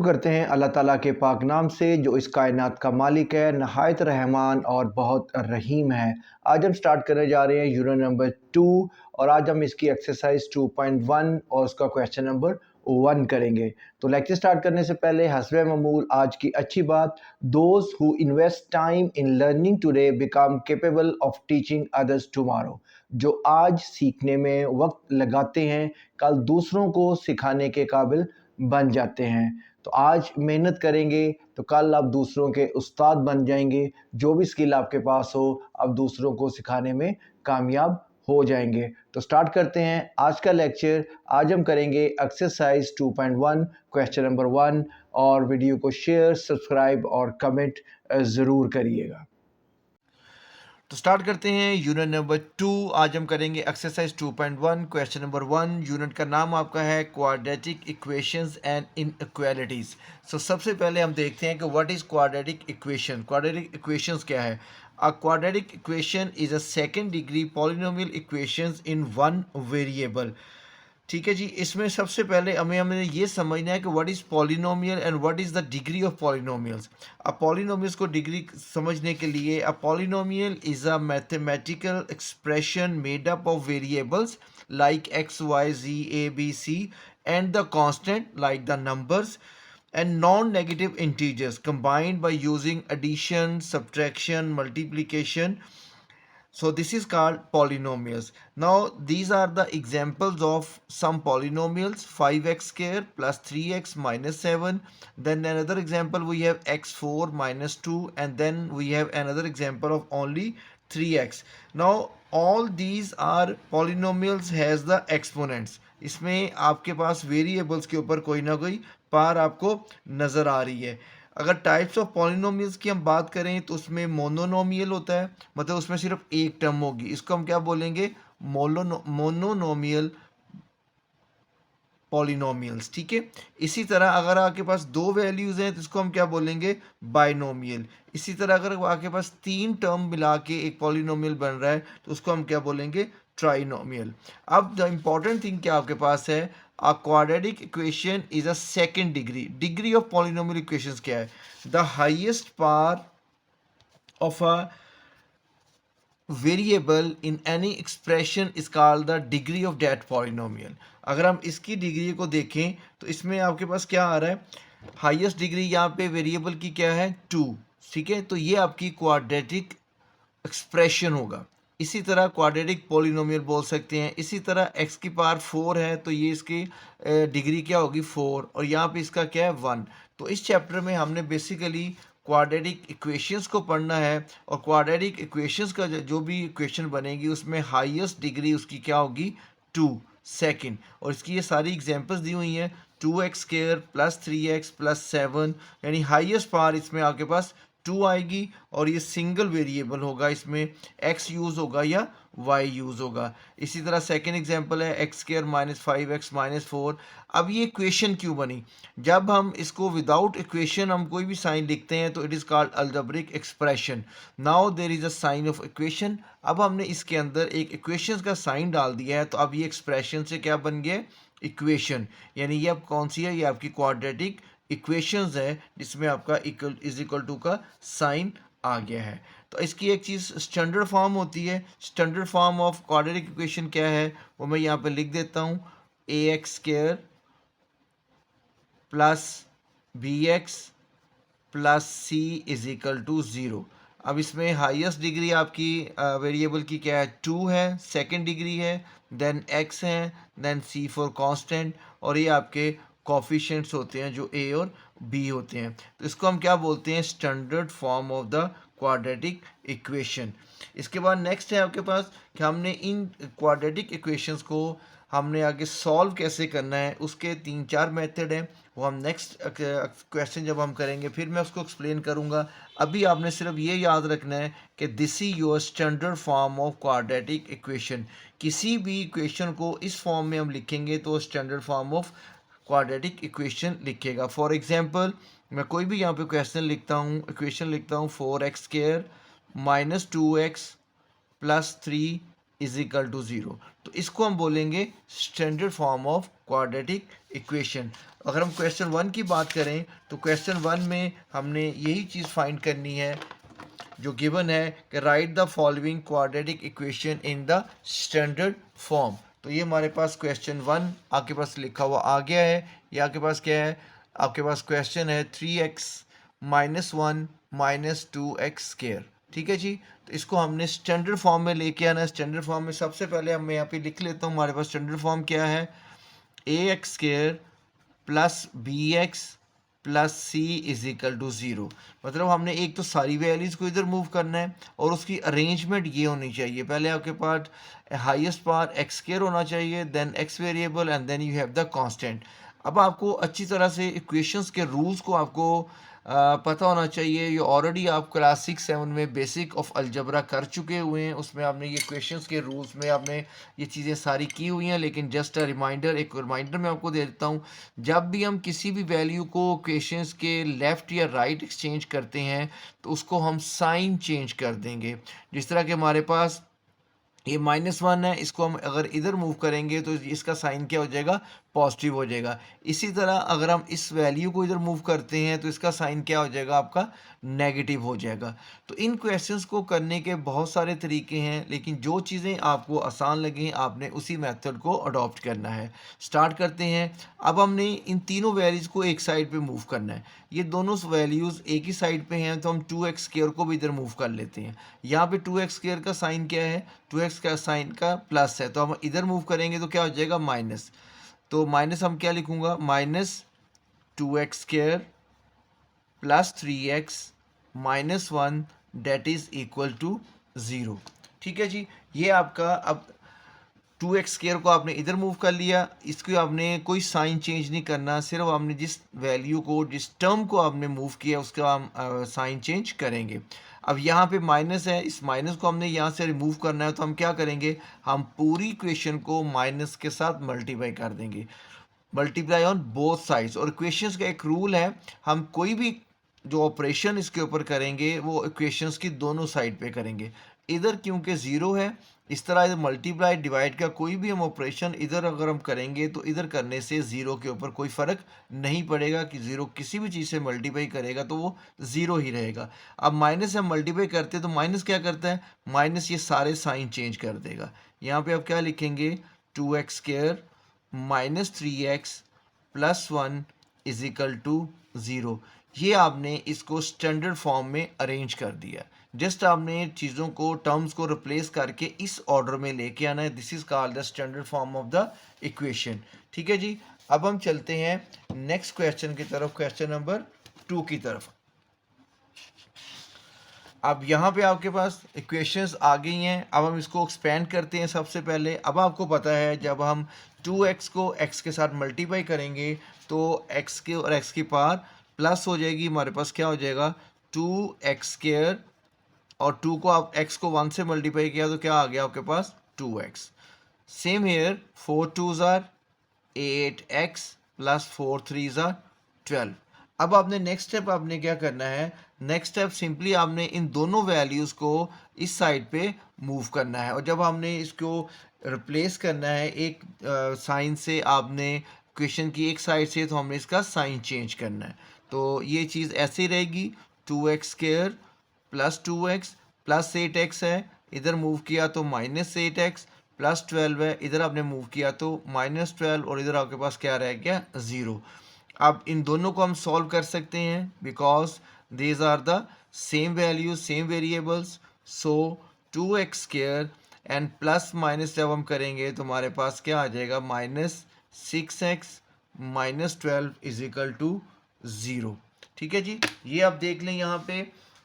करते हैं अल्लाह ताला के पाक नाम से जो इस कायनात का मालिक है, नहायत रहमान और बहुत रहीम है। आज हम स्टार्ट करने जा रहे हैं यूनिट नंबर 2 और आज हम इसकी एक्सरसाइज 2.1 और उसका क्वेश्चन नंबर 1 करेंगे। तो लेक्चर स्टार्ट करने से पहले हस्बे मामूल आज की अच्छी बात, those who invest time in learning today become capable of teaching others tomorrow. जो आज सीखने में वक्त लगाते हैं कल दूसरों को सिखाने के काबिल बन जाते हैं। तो आज मेहनत करेंगे तो कल आप दूसरों के उस्ताद बन जाएंगे। जो भी स्किल आपके पास हो आप दूसरों को सिखाने में कामयाब हो जाएंगे। तो स्टार्ट करते हैं आज का लेक्चर। आज हम करेंगे एक्सरसाइज 2.1 क्वेश्चन नंबर 1 और वीडियो को शेयर, सब्सक्राइब और कमेंट ज़रूर करिएगा। तो स्टार्ट करते हैं यूनिट नंबर 2। आज हम करेंगे एक्सरसाइज 2.1 क्वेश्चन नंबर 1। यूनिट का नाम आपका है क्वाड्रेटिक इक्वेशंस एंड इनइक्वालिटीज। सो सबसे पहले हम देखते हैं कि what is quadratic equation. Quadratic equations क्या है? A quadratic equation is a second degree polynomial equations in one variable. ठीक है जी, इसमें सबसे पहले हमें ये समझना है कि what is polynomial and what is the degree of polynomials. अब पॉलिनोमियल्स को डिग्री समझने के लिए, a polynomial is a mathematical expression made up of variables like x, y, z, a, b, c and the constant like the numbers and non-negative integers combined by using addition, subtraction, multiplication. So this is called polynomials. Now these are the examples of some polynomials: 5x square plus 3x minus 7. Then another example we have x4 minus 2, and then we have another example of only 3x. Now all these are polynomials has the exponents. इसमें आपके पास variables के ऊपर कोई ना कोई पार आपको नज़र आ रही है। अगर टाइप्स ऑफ पॉलिनोमियल्स की हम बात करें तो उसमें मोनोनोमियल होता है, मतलब उसमें सिर्फ एक टर्म होगी, इसको हम क्या बोलेंगे? Monomial polynomials. ठीक है। इसी तरह अगर आपके पास दो वैल्यूज हैं तो इसको हम क्या बोलेंगे? बाइनोमियल। इसी तरह अगर आपके पास तीन टर्म मिला के एक पॉलिनोमियल बन रहा है तो उसको हम क्या बोलेंगे? ट्राइनोमियल। अब द इंपॉर्टेंट थिंग क्या आपके पास है? A quadratic equation is a second degree. Degree of polynomial equations क्या है? The highest power of a variable in any expression is called the degree of that polynomial. अगर हम इसकी degree को देखें तो इसमें आपके पास क्या आ रहा है? हाईएस्ट डिग्री यहाँ पे वेरिएबल की क्या है? 2। ठीक है, तो ये आपकी क्वाड्रेटिक एक्सप्रेशन होगा। इसी तरह क्वाड्रेटिक पॉलिनोमियल बोल सकते हैं। इसी तरह x की पावर 4 है तो ये इसकी डिग्री क्या होगी? 4। और यहाँ पे इसका क्या है? 1। तो इस चैप्टर में हमने बेसिकली क्वाड्रेटिक इक्वेशंस को पढ़ना है और क्वाड्रेटिक इक्वेशंस का जो भी इक्वेशन बनेगी उसमें हाईएस्ट डिग्री उसकी क्या होगी? 2 सेकेंड। और इसकी ये सारी एग्जांपल्स दी हुई हैं। 2x square plus 3x plus 7, यानी हाईएस्ट पावर इसमें आपके पास 2 आएगी और ये सिंगल वेरिएबल होगा, इसमें x यूज़ होगा या y यूज़ होगा। इसी तरह सेकेंड एग्जांपल है x square minus 5x minus 4। अब ये इक्वेशन क्यों बनी? जब हम इसको विदाउट इक्वेशन हम कोई भी साइन लिखते हैं तो it is called algebraic expression. Now there is a sign of equation. अब हमने इसके अंदर एक इक्वेशन का साइन डाल दिया है तो अब ये एक्सप्रेशन से क्या बन गया? इक्वेशन। यानी ये अब कौन सी है? ये आपकी क्वाड्रेटिक इक्वेशंस है जिसमें आपका इक्वल इज इक्वल टू का साइन आ गया है। तो इसकी एक चीज़ स्टैंडर्ड फॉर्म होती है। Standard form of quadratic equation क्या है वो मैं यहाँ पे लिख देता हूँ। ax square plus b x plus c is equal to 0। अब इसमें हाईएस्ट डिग्री आपकी वेरिएबल की क्या है? 2 है, सेकंड डिग्री है, देन x है, देन c फॉर कांस्टेंट, और ये आपके कोफिशिएंट्स होते हैं जो a और b होते हैं। तो इसको हम क्या बोलते हैं? Standard form of the quadratic equation. इसके बाद नेक्स्ट है आपके पास कि हमने इन क्वाड्रेटिक इक्वेशंस को हमने आगे सॉल्व कैसे करना है, उसके 3-4 मेथड हैं। वो हम नेक्स्ट क्वेश्चन जब हम करेंगे फिर मैं उसको एक्सप्लेन करूँगा। अभी आपने सिर्फ ये याद रखना है कि this is your standard form of quadratic equation. किसी भी इक्वेशन को इस फॉर्म में हम लिखेंगे तो standard form of quadratic equation लिखेगा। फॉर एग्जांपल मैं कोई भी यहाँ पे क्वेश्चन लिखता हूँ, इक्वेशन लिखता हूँ 4x square minus 2x plus 3 is equal to 0। तो इसको हम बोलेंगे standard form of quadratic equation. अगर हम क्वेश्चन 1 की बात करें तो क्वेश्चन 1 में हमने यही चीज़ फाइंड करनी है जो गिवन है कि right the following quadratic equation in the standard form. तो ये हमारे पास क्वेश्चन 1 आपके पास लिखा हुआ आ गया है। ये आपके पास क्या है, आपके पास क्वेश्चन है 3x minus 1 minus 2x square. ठीक है जी, तो इसको हमने स्टैंडर्ड फॉर्म में लेके आना है। स्टैंडर्ड फॉर्म में सबसे पहले हम यहाँ पे लिख लेता हूँ, हमारे पास स्टैंडर्ड फॉर्म क्या है, ax square plus b x plus c is equal to zero. मतलब हमने एक तो सारी वैल्यूज़ को इधर मूव करना है और उसकी अरेंजमेंट ये होनी चाहिए, पहले आपके पास हाईएस्ट पावर एक्स स्क्वायर होना चाहिए, then x variable and then you have the constant. अब आपको अच्छी तरह से इक्वेशंस के रूल्स को आपको पता होना चाहिए। ये ऑलरेडी आप क्लास 6-7 में बेसिक ऑफ अलजबरा कर चुके हुए हैं, उसमें आपने ये क्वेश्चंस के रूल्स में आपने ये चीज़ें सारी की हुई हैं। लेकिन जस्ट अ रिमाइंडर, एक रिमाइंडर मैं आपको दे देता हूँ, जब भी हम किसी भी वैल्यू को क्वेश्चंस के लेफ़्ट या राइट एक्सचेंज करते हैं तो उसको हम साइन चेंज कर देंगे। जिस तरह के हमारे पास ये -1 है, इसको हम अगर इधर मूव करेंगे तो इसका साइन क्या हो जाएगा, पॉजिटिव हो जाएगा। इसी तरह अगर हम इस वैल्यू को इधर मूव करते हैं तो इसका साइन क्या हो जाएगा, आपका नेगेटिव हो जाएगा। तो इन क्वेश्चंस को करने के बहुत सारे तरीके हैं, लेकिन जो चीज़ें आपको आसान लगें आपने उसी मेथड को अडॉप्ट करना है। स्टार्ट करते हैं। अब हमने इन तीनों वैल्यूज़ को एक साइड पे मूव करना है। ये दोनों वैल्यूज़ एक ही साइड पे हैं तो हम 2x स्क्वायर को भी इधर मूव कर लेते हैं। यहाँ पे 2x स्क्वायर का साइन क्या है, 2x का साइन का प्लस है, तो हम इधर मूव करेंगे तो क्या हो जाएगा, माइनस। तो माइनस हम क्या लिखूंगा, -2x square plus 3x minus 1 that is equal to 0। ठीक है जी, ये आपका अब 2x स्क्वायर को आपने इधर मूव कर लिया, इसको आपने कोई साइन चेंज नहीं करना, सिर्फ आपने जिस वैल्यू को, जिस टर्म को आपने मूव किया उसका हम साइन चेंज करेंगे। अब यहाँ पे माइनस है, इस माइनस को हमने यहाँ से रिमूव करना है, तो हम क्या करेंगे, हम पूरी इक्वेशन को माइनस के साथ मल्टीप्लाई कर देंगे, मल्टीप्लाई ऑन बोथ साइड्स। और इक्वेशंस का एक रूल है, हम कोई भी जो ऑपरेशन इसके ऊपर करेंगे वो इक्वेशंस की दोनों साइड पे करेंगे। इधर क्योंकि ज़ीरो है, इस तरह इधर मल्टीप्लाई डिवाइड का कोई भी हम ऑपरेशन इधर अगर हम करेंगे तो इधर करने से ज़ीरो के ऊपर कोई फ़र्क नहीं पड़ेगा कि ज़ीरो किसी भी चीज़ से मल्टीप्लाई करेगा तो वो ज़ीरो ही रहेगा। अब माइनस से हम मल्टीप्लाई करते हैं तो माइनस क्या करता है, माइनस ये सारे साइन चेंज कर देगा। यहाँ पे आप क्या लिखेंगे, 2x square minus 3x plus 1 is equal to 0। ये आपने इसको स्टैंडर्ड फॉर्म में अरेंज कर दिया। जस्ट आपने चीज़ों को, टर्म्स को रिप्लेस करके इस ऑर्डर में लेके आना है। This is called the standard form of the equation. ठीक है जी, अब हम चलते हैं नेक्स्ट क्वेश्चन की तरफ, क्वेश्चन नंबर 2 की तरफ। अब यहाँ पे आपके पास इक्वेशंस आ गई हैं, अब हम इसको एक्सपेंड करते हैं। सबसे पहले अब आपको पता है जब हम 2x को x के साथ मल्टीप्लाई करेंगे तो x के और x की पावर प्लस हो जाएगी, हमारे पास क्या हो जाएगा, 2x स्क्वायर, और 2 को आप x को 1 से मल्टीप्लाई किया तो क्या आ गया आपके पास, 2x। Same here 4 2s are 8x plus 4 3s are 12। अब आपने नेक्स्ट स्टेप आपने क्या करना है, नेक्स्ट स्टेप सिंपली आपने इन दोनों वैल्यूज़ को इस साइड पे मूव करना है, और जब हमने इसको रिप्लेस करना है एक साइन से, आपने क्वेश्चन की एक साइड से, तो हमने इसका साइन चेंज करना है। तो ये चीज़ ऐसे ही रहेगी, 2x square plus 2x plus 8x है, इधर मूव किया तो -8x प्लस 12 है, इधर आपने मूव किया तो -12, और इधर आपके पास क्या रह गया, 0। अब इन दोनों को हम सॉल्व कर सकते हैं because these are the same values, same variables. So 2x square and plus minus जब हम करेंगे तो हमारे पास क्या आ जाएगा, -6x -12 इज इक्वल टू 0। ठीक है जी, ये आप देख लें।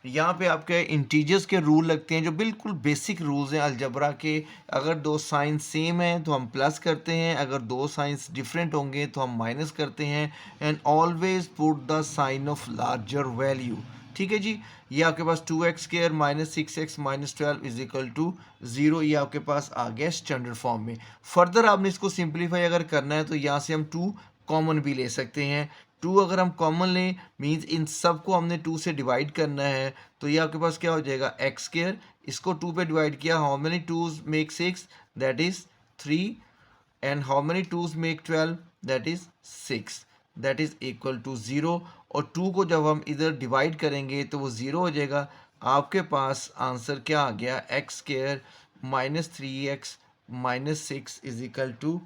यहाँ पे आपके इंटीजर्स के रूल लगते हैं जो बिल्कुल बेसिक रूल्स हैं अलजबरा के। अगर दो साइन सेम हैं तो हम प्लस करते हैं, अगर दो साइंस डिफरेंट होंगे तो हम माइनस करते हैं। And always put the sign of larger value. ठीक है जी, ये आपके पास 2x square -6x -12 is equal to 0, ये आपके पास आ गया स्टैंडर्ड फॉर्म में। फर्दर आपने इसको सिंप्लीफाई अगर करना है तो यहाँ से हम 2 कॉमन भी ले सकते हैं। 2 अगर हम कॉमन लें मीन्स इन सब को हमने 2 से डिवाइड करना है, तो ये आपके पास क्या हो जाएगा, x स्क्वायर, इसको 2 पे डिवाइड किया, how many 2s make 6, that is 3, and how many 2s make 12, that is 6, that is equal to 0। और 2 को जब हम इधर डिवाइड करेंगे तो वो 0 हो जाएगा। आपके पास आंसर क्या आ गया, x square minus 3x minus 6 is equal to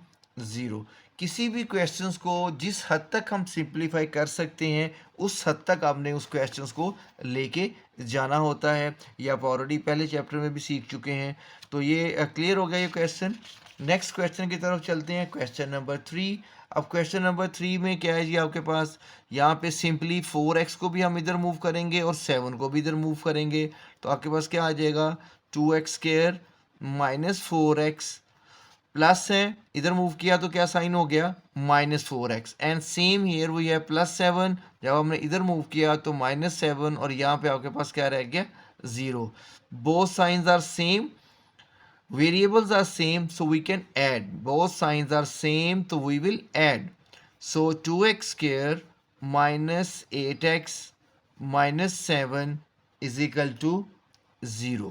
0। किसी भी क्वेश्चंस को जिस हद तक हम सिंप्लीफाई कर सकते हैं उस हद तक आपने उस क्वेश्चंस को लेके जाना होता है। ये आप ऑलरेडी पहले चैप्टर में भी सीख चुके हैं। तो ये क्लियर हो गया ये क्वेश्चन। नेक्स्ट क्वेश्चन की तरफ चलते हैं, क्वेश्चन नंबर 3। अब क्वेश्चन नंबर 3 में क्या है जी, आपके पास यहाँ पे सिंपली 4x को भी हम इधर मूव करेंगे और 7 को भी इधर मूव करेंगे। तो आपके पास क्या आ जाएगा, 2x square minus 4x plus है, इधर मूव किया तो क्या साइन हो गया, -4x। एंड सेम हियर वही है +7, जब हमने इधर मूव किया तो -7 और यहाँ पे आपके पास क्या रह गया, 0। Both signs are same, variables are same, so we can add. Both signs are same, so we will add. So 2x square minus 8x minus 7 is equal to 0.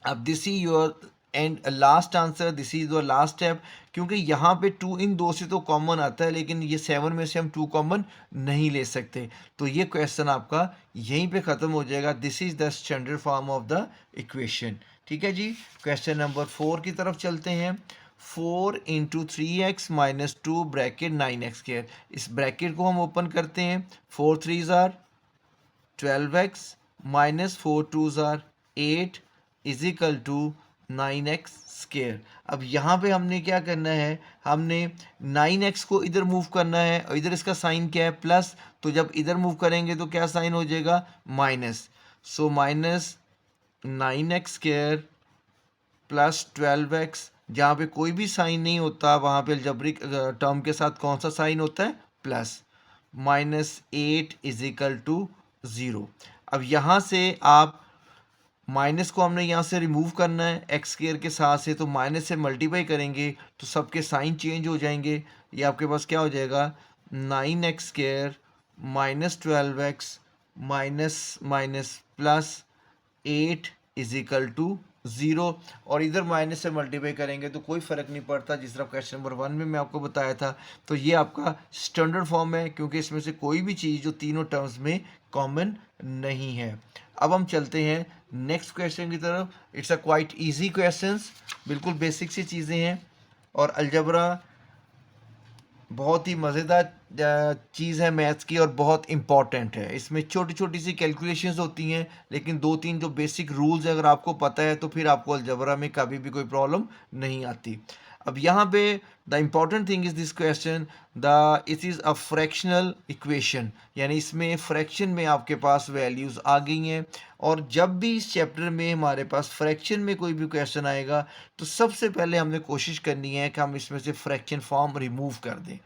अब this is your and last answer, this is your last step. क्योंकि यहाँ पे 2 इन दो से तो common आता है, लेकिन ये 7 में से हम 2 कॉमन नहीं ले सकते। तो ये क्वेश्चन आपका यहीं पे ख़त्म हो जाएगा। This is the standard form of the equation. ठीक है जी, क्वेश्चन नंबर 4 की तरफ चलते हैं। 4 into 3x minus 2 bracket 9x square. इस ब्रैकेट को हम ओपन करते हैं। 4 3 are 12x minus 4 2 are 8 is equal to 9x square. अब यहाँ पे हमने क्या करना है, हमने 9x को इधर मूव करना है और इधर इसका साइन क्या है, प्लस। तो जब इधर मूव करेंगे तो क्या साइन हो जाएगा, minus. So minus 9x square plus 12x। जहाँ पे कोई भी साइन नहीं होता वहाँ पे अलजेब्रिक टर्म के साथ कौन सा साइन होता है, प्लस। -8 is equal to 0। अब यहाँ से आप माइनस को हमने यहाँ से रिमूव करना है एक्स स्क्वायर के साथ से, तो माइनस से मल्टीप्लाई करेंगे तो सबके साइन चेंज हो जाएंगे। ये आपके पास क्या हो जाएगा, 9x square minus 12x minus minus plus 8 is equal to 0। और इधर माइनस से मल्टीप्लाई करेंगे तो कोई फ़र्क नहीं पड़ता, जिस तरह क्वेश्चन नंबर 1 में मैं आपको बताया था। तो ये आपका स्टैंडर्ड फॉर्म है, क्योंकि इसमें से कोई भी चीज़ जो तीनों टर्म्स में कॉमन नहीं है। अब हम चलते हैं नेक्स्ट क्वेश्चन की तरफ। It's a quite easy questions, बिल्कुल बेसिक सी चीज़ें हैं। और अलजबरा बहुत ही मज़ेदार चीज़ है मैथ्स की, और बहुत इम्पॉर्टेंट है। इसमें छोटी छोटी सी कैलकुलेशंस होती हैं, लेकिन 2-3 जो बेसिक रूल्स अगर आपको पता है तो फिर आपको अलजबरा में कभी भी कोई प्रॉब्लम नहीं आती। अब यहाँ पे the important thing is this question, the it is a fractional equation, यानी इसमें फ्रैक्शन में आपके पास वैल्यूज़ आ गई हैं। और जब भी इस चैप्टर में हमारे पास फ्रैक्शन में कोई भी क्वेश्चन आएगा तो सबसे पहले हमने कोशिश करनी है कि हम इसमें से फ्रैक्शन फॉर्म रिमूव कर दें।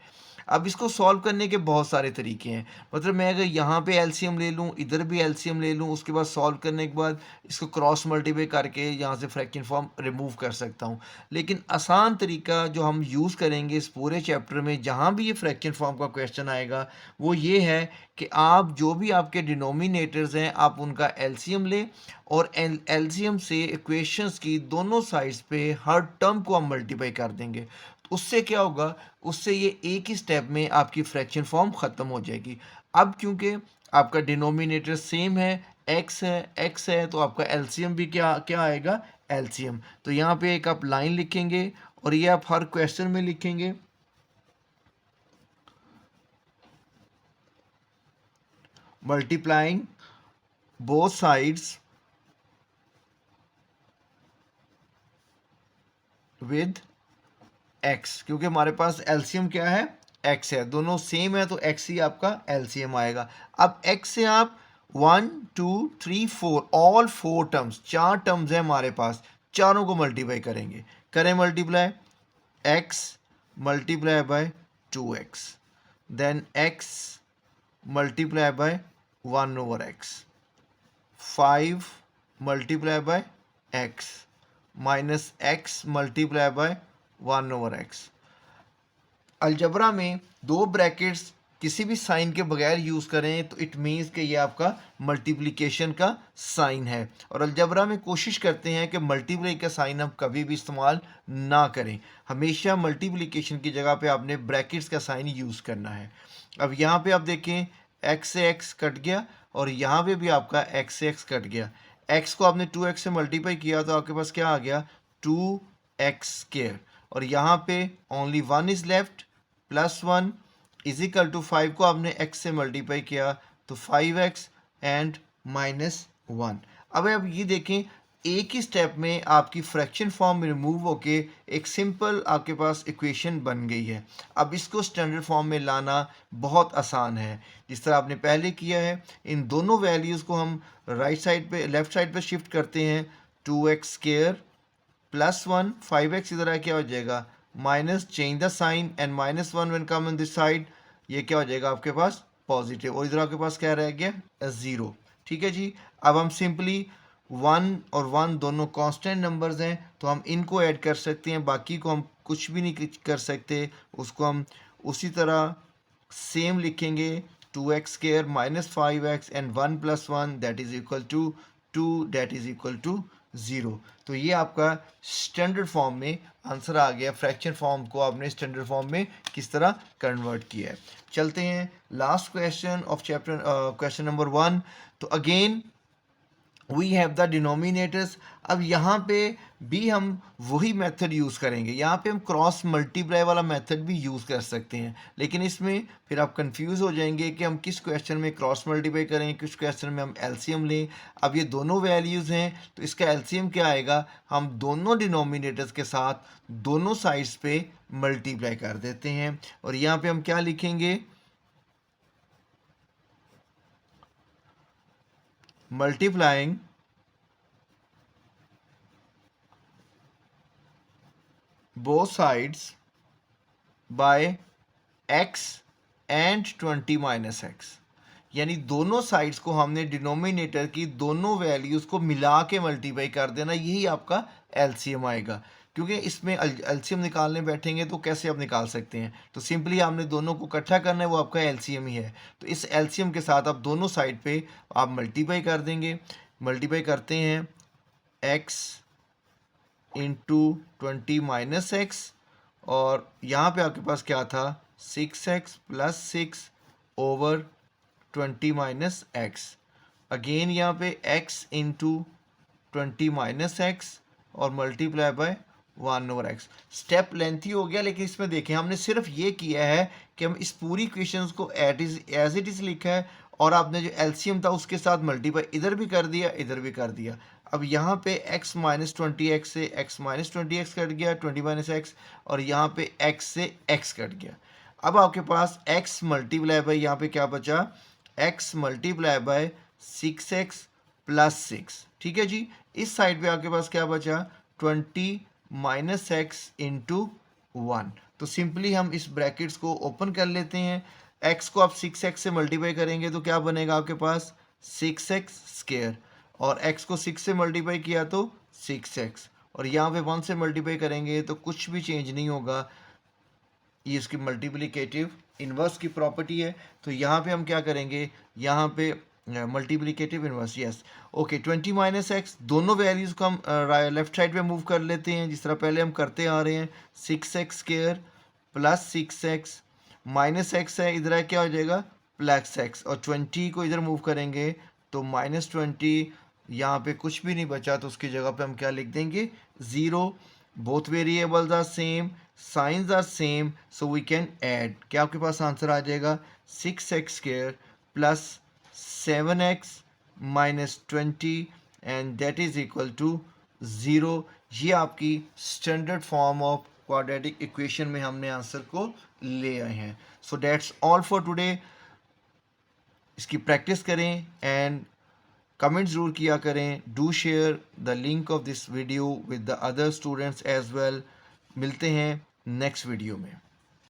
अब इसको सॉल्व करने के बहुत सारे तरीके हैं। मतलब मैं अगर यहाँ पे एलसीएम ले लूँ, इधर भी एलसीएम ले लूँ, उसके बाद सॉल्व करने के बाद इसको क्रॉस मल्टीप्लाई करके यहाँ से फ्रैक्शन फॉर्म रिमूव कर सकता हूँ। लेकिन आसान तरीका जो हम यूज़ करेंगे इस पूरे चैप्टर में जहाँ भी ये फ्रैक्शन फॉर्म का क्वेश्चन आएगा, वो ये है कि आप जो भी आपके डिनोमिनेटर्स हैं आप उनका एलसीएम लें, और एलसीएम से इक्वेशंस की दोनों साइड्स पे हर टर्म को हम मल्टीप्लाई कर देंगे। उससे क्या होगा, उससे ये एक ही स्टेप में आपकी फ्रैक्शन फॉर्म ख़त्म हो जाएगी। अब क्योंकि आपका डिनोमिनेटर सेम है, एक्स है, तो आपका एलसीएम भी क्या क्या आएगा, एलसीएम। तो यहाँ पे एक आप लाइन लिखेंगे और ये आप हर क्वेश्चन में लिखेंगे, multiplying both sides with x. क्योंकि हमारे पास एलसीएम क्या है, एक्स है, दोनों सेम है तो एक्स ही आपका एलसीएम आएगा। अब एक्स से आप 1 2 3 4 ऑल 4 टर्म्स, 4 टर्म्स है हमारे पास, चारों को मल्टीप्लाई करेंगे। करें multiply, x multiply by 2x, then x multiply by 1/x, 5 multiply by x minus x multiply by 1/x। Algebra में दो ब्रैकेट्स किसी भी साइन के बगैर यूज़ करें तो इट मीन्स कि ये आपका मल्टीप्लिकेशन का साइन है। और अलजबरा में कोशिश करते हैं कि मल्टीप्लाई का साइन हम कभी भी इस्तेमाल ना करें, हमेशा मल्टीप्लिकेशन की जगह पे आपने ब्रैकेट्स का साइन यूज़ करना है। अब यहाँ पे आप देखें x से x कट गया और यहाँ पे भी आपका x से x कट गया। x को आपने 2x से मल्टीप्लाई किया तो आपके पास क्या आ गया 2x²। और यहाँ पे only 1 is left, +1 is equal to 5 को आपने x से मल्टीप्लाई किया तो 5x एंड -1। अब आप ये देखें एक ही स्टेप में आपकी फ्रैक्शन फॉर्म में रिमूव होके एक सिंपल आपके पास इक्वेशन बन गई है। अब इसको स्टैंडर्ड फॉर्म में लाना बहुत आसान है, जिस तरह आपने पहले किया है। इन दोनों वैल्यूज़ को हम राइट साइड पे लेफ़्ट साइड पे शिफ्ट करते हैं। 2x² +1 5x इधर आ क्या हो जाएगा minus, change the sign and -1 when come on this side, ये क्या हो जाएगा आपके पास पॉजिटिव, और इधर आपके पास क्या रह गया 0। ठीक है जी। अब हम सिंपली 1 और 1 दोनों कांस्टेंट नंबर्स हैं तो हम इनको ऐड कर सकते हैं, बाकी को हम कुछ भी नहीं कर सकते। उसको हम उसी तरह सेम लिखेंगे 2x² -5x and 1 + 1 that is equal to 2 that is equal to 0। तो ये आपका स्टैंडर्ड फॉर्म में आंसर आ गया। फ्रैक्शन फॉर्म को आपने स्टैंडर्ड फॉर्म में किस तरह कन्वर्ट किया है। चलते हैं last question of chapter, question number 1। तो again we have the denominators. अब यहाँ पे भी हम वही मेथड यूज़ करेंगे, यहाँ पे हम क्रॉस मल्टीप्लाई वाला मेथड भी यूज़ कर सकते हैं, लेकिन इसमें फिर आप कंफ्यूज हो जाएंगे कि हम किस क्वेश्चन में क्रॉस मल्टीप्लाई करें, किस क्वेश्चन में हम एलसीएम लें। अब ये दोनों वैल्यूज़ हैं तो इसका एलसीएम क्या आएगा, हम दोनों डिनोमिनेटर्स के साथ दोनों साइड्स पे मल्टीप्लाई कर देते हैं। और यहाँ पे हम क्या लिखेंगे, multiplying both sides by x and 20 - x, यानी दोनों साइड्स को हमने डिनोमिनेटर की दोनों वैल्यूज़ को मिला के मल्टीप्लाई कर देना, यही आपका एलसीएम आएगा। क्योंकि इसमें एलसीएम निकालने बैठेंगे तो कैसे आप निकाल सकते हैं, तो सिंपली आपने दोनों को इकट्ठा करना है, वो आपका एलसीएम ही है। तो इस एलसीएम के साथ आप दोनों साइड पे आप मल्टीप्लाई कर देंगे। मल्टीप्लाई करते हैं x इंटू 20 - x, और यहाँ पे आपके पास क्या था 6x + 6 ओवर 20 - x। अगेन यहाँ पे x इंटू 20 - x और multiply by 1/x। Step lengthy हो गया, लेकिन इसमें देखें हमने सिर्फ ये किया है कि हम इस पूरी इक्वेशंस को एज इट इज़ लिखा है, और आपने जो एलसीएम था उसके साथ मल्टीप्लाई इधर भी कर दिया, इधर भी कर दिया। अब यहाँ पे x - 20x से x - 20x कट गया 20 - x, और यहाँ पे x से x कट गया। अब आपके पास x मल्टीप्लाई बाय यहाँ पे क्या बचा, x मल्टीप्लाई बाय 6x + 6। ठीक है जी। इस साइड पे आपके पास क्या बचा 20 - x इंटू 1। तो सिंपली हम इस ब्रैकेट्स को ओपन कर लेते हैं। x को आप 6x से मल्टीप्लाई करेंगे तो क्या बनेगा आपके पास 6x², और x को 6 से मल्टीप्लाई किया तो 6x, और यहाँ पे 1 से मल्टीप्लाई करेंगे तो कुछ भी चेंज नहीं होगा। ये इसकी मल्टीप्लिकेटिव इन्वर्स की प्रॉपर्टी है। तो यहाँ पे हम क्या करेंगे, यहाँ पे multiplicative inverse, yes okay. 20 - x दोनों वैल्यूज़ को हम लेफ्ट साइड पे मूव कर लेते हैं, जिस तरह पहले हम करते आ रहे हैं। 6x² + 6x -x है, इधर क्या हो जाएगा +x, और 20 को इधर मूव करेंगे तो -20, यहाँ पे कुछ भी नहीं बचा तो उसकी जगह पे हम क्या लिख देंगे 0। Both variables are same, signs are same, so we can add. क्या आपके पास आंसर आ जाएगा 6x² + 7x - 20 and that is equal to 0। ये आपकी standard form of quadratic equation में हमने आंसर को ले आए हैं। So that's all for today. इसकी प्रैक्टिस करें एंड कमेंट ज़रूर किया करें। Do share the link of this video with the other students as well. मिलते हैं नेक्स्ट वीडियो में।